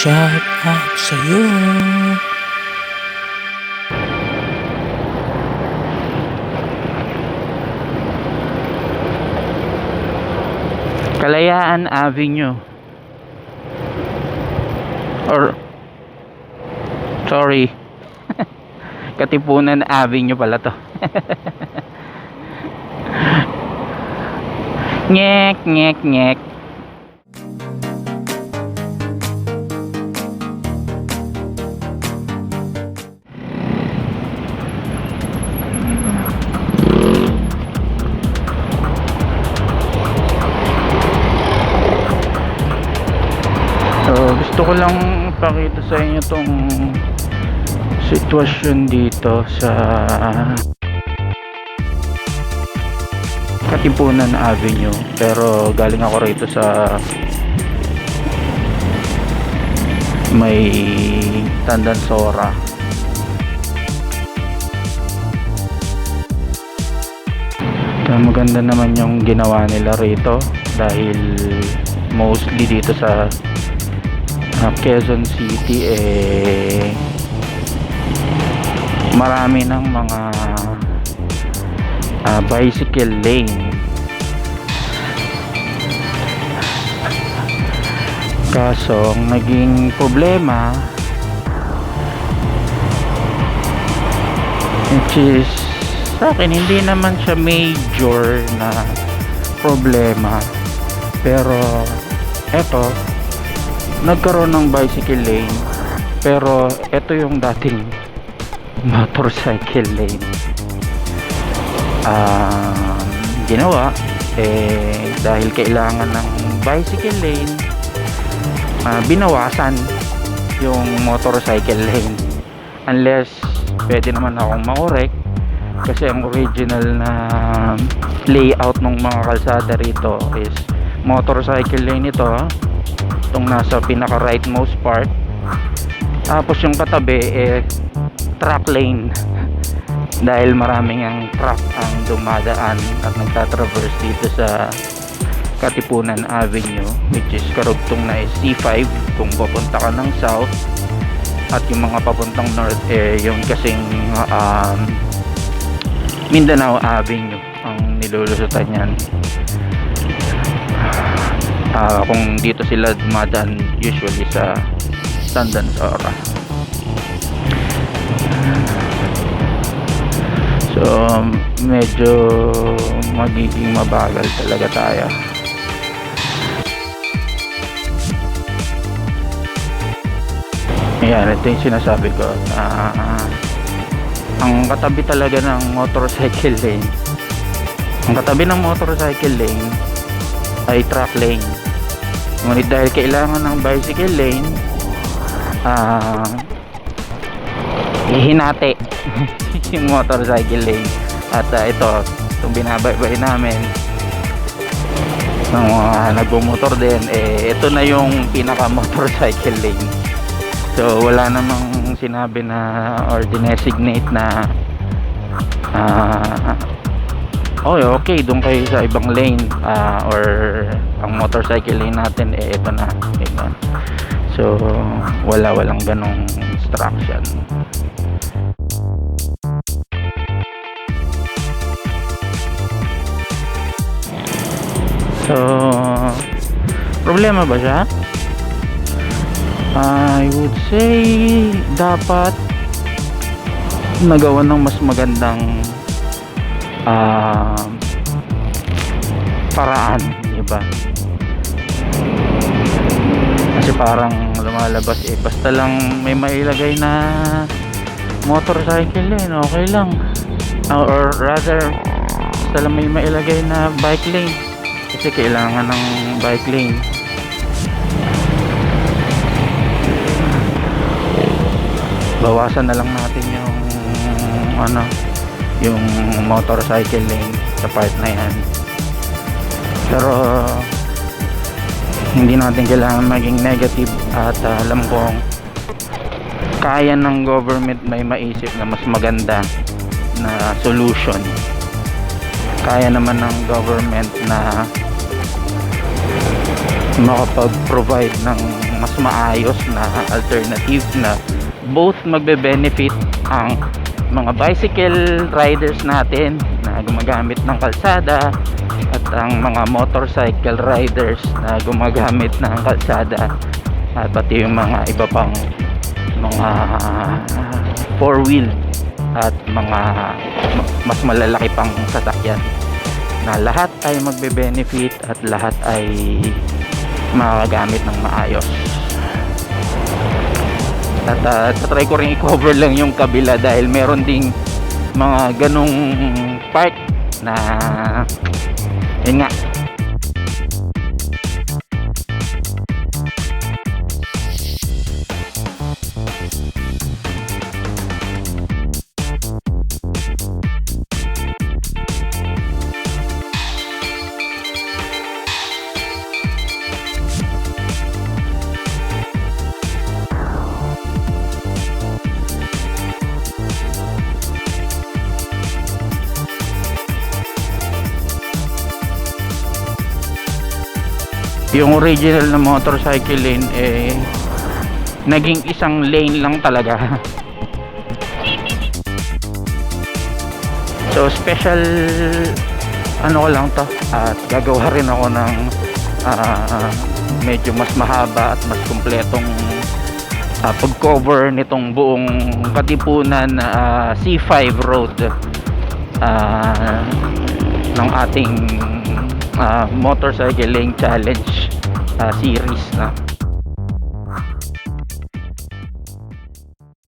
Shout out sa'yo. Kalayaan Avenue or sorry Katipunan Avenue pala to. Ngek ngek ngek. So gusto ko lang ipakita sa inyo tong sitwasyon dito sa Katipunan Avenue, pero galing ako rito sa may Tandansora. Maganda naman yung ginawa nila rito dahil mostly dito sa Quezon City marami ng mga bicycle lane. Kaso ang naging problema, which is sa akin hindi naman siya major na problema, pero eto nagkaroon ng bicycle lane, pero eto yung dating motorcycle lane. Ginawa dahil kailangan ng bicycle lane, binawasan yung motorcycle lane, unless pwede naman akong makorek, kasi ang original na layout ng mga kalsada rito is motorcycle lane ito, itong nasa pinaka rightmost part, tapos yung katabi truck lane dahil maraming ang truck ang dumadaan at nagtatraverse dito sa Katipunan Avenue, which is karugtong na C5 kung papunta ka ng south, at yung mga papuntang north yung kasing Mindanao Avenue ang nilulusutan yan. Kung dito sila dumadaan usually sa Tandansora. So medyo magiging mabagal talaga tayo. Ayan, ito yung sinasabi ko na ang katabi talaga ng motorcycle lane, ang katabi ng motorcycle lane ay truck lane. Ngunit dahil kailangan ng bicycle lane, hinati yung motorcycle lane. At itong binabaybay namin ng mga nagbumotor din, ito na yung pinaka motorcycle lane. So wala namang sinabi na or dinesignate na okay, doon kayo sa ibang lane, or ang motorcycle lane natin ito na, diba? So walang ganong instruction. So problema ba siya? I would say dapat nagawa ng mas magandang paraan, diba? Kasi parang lumalabas basta lang may mailagay na motorcycle lane, okay lang, or rather basta lang may mailagay na bike lane, kasi kailangan ng bike lane. Bawasan na lang natin yung motorcycle lane sa part na yan. Pero hindi natin kailangan maging negative, at alam kong kaya ng government may maisip na mas maganda na solution. Kaya naman ng government na makapag-provide ng mas maayos na alternative na both magbe-benefit ang mga bicycle riders natin na gumagamit ng kalsada at ang mga motorcycle riders na gumagamit ng kalsada at pati yung mga iba pang mga four wheel at mga mas malalaki pang sasakyan, na lahat ay magbe-benefit at lahat ay makagamit ng maayos. At try ko rin i-cover lang yung kabila dahil meron ding mga ganong park na yun nga, yung original na motorcycle lane naging isang lane lang talaga. So special ano ko lang to, at gagawa rin ako ng medyo mas mahaba at mas kumpletong pag-cover nitong buong Katipunan C5 road ng ating motorcycle lane challenge series na